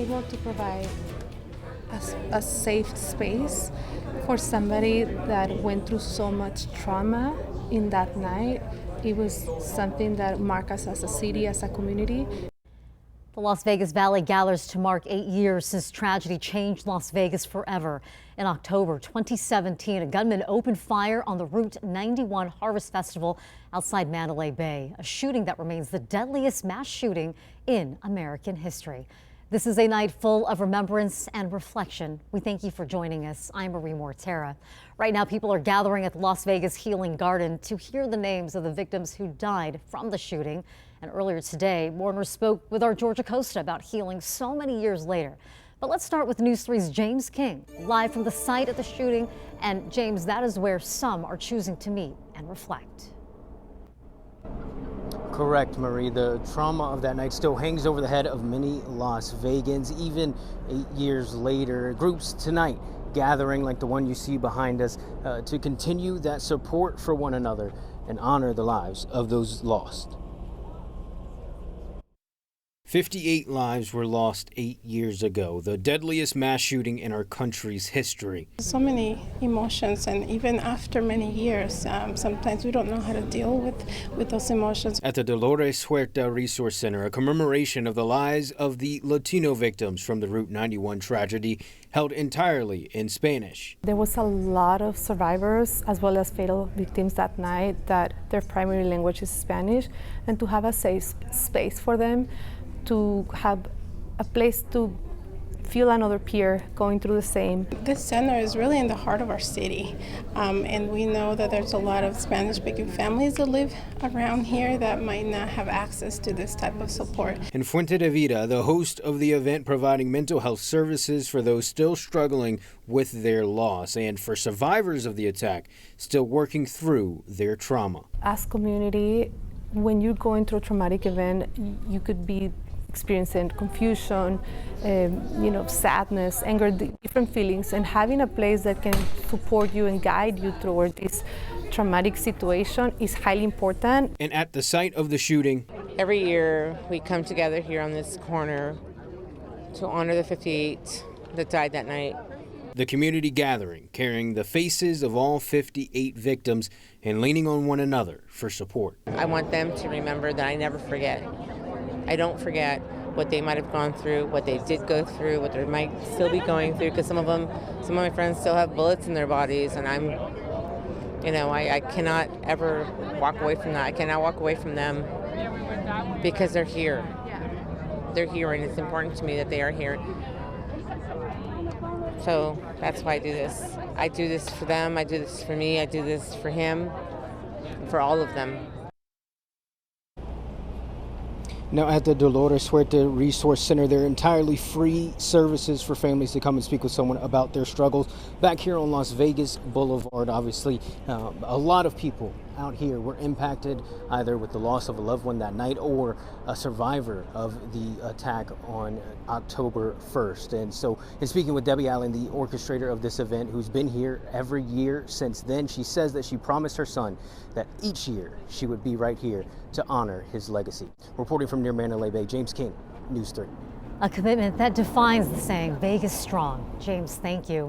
able to provide a safe space for somebody that went through so much trauma in that night. It was something that marked us as a city, as a community. The Las Vegas Valley gathers to mark 8 years since tragedy changed Las Vegas forever. In October 2017, a gunman opened fire on the Route 91 Harvest Festival outside Mandalay Bay, a shooting that remains the deadliest mass shooting in American history. This is a night full of remembrance and reflection. We thank you for joining us. I'm Marie Mortera. Right now, people are gathering at the Las Vegas Healing Garden to hear the names of the victims who died from the shooting. And earlier today, mourners spoke with our Georgia Costa about healing so many years later. But let's start with News 3's James King, live from the site of the shooting. And James, that is where some are choosing to meet and reflect. Correct, Marie. The trauma of that night still hangs over the head of many Las Vegans, even 8 years later. Groups tonight gathering like the one you see behind us to continue that support for one another and honor the lives of those lost. 58 lives were lost 8 years ago, the deadliest mass shooting in our country's history. So many emotions, and even after many years, sometimes we don't know how to deal with those emotions. At the Dolores Huerta Resource Center, a commemoration of the lives of the Latino victims from the Route 91 tragedy held entirely in Spanish. There was a lot of survivors as well as fatal victims that night that their primary language is Spanish, and to have a safe space for them, to have a place to feel another peer going through the same. This center is really in the heart of our city, and we know that there's a lot of Spanish-speaking families that live around here that might not have access to this type of support. And Fuente de Vida, the host of the event, providing mental health services for those still struggling with their loss and for survivors of the attack still working through their trauma. As community, when you're going through a traumatic event, you could be experiencing confusion, sadness, anger, different feelings, and having a place that can support you and guide you toward this traumatic situation is highly important. And at the site of the shooting, every year we come together here on this corner to honor the 58 that died that night. The community gathering, carrying the faces of all 58 victims and leaning on one another for support. I want them to remember that I never forget. I don't forget what they might have gone through, what they did go through, what they might still be going through, because some of my friends still have bullets in their bodies, and I cannot ever walk away from that. I cannot walk away from them because they're here. They're here, and it's important to me that they are here. So that's why I do this. I do this for them, I do this for me, I do this for him, for all of them. Now at the Dolores Huerta Resource Center, there are entirely free services for families to come and speak with someone about their struggles. Back here on Las Vegas Boulevard, obviously, a lot of people out here were impacted either with the loss of a loved one that night or a survivor of the attack on October 1st. And so in speaking with Debbie Allen, the orchestrator of this event, who's been here every year since then, she says that she promised her son that each year she would be right here to honor his legacy. Reporting from near Mandalay Bay, James King, News 3. A commitment that defines the saying, Vegas strong. James, thank you.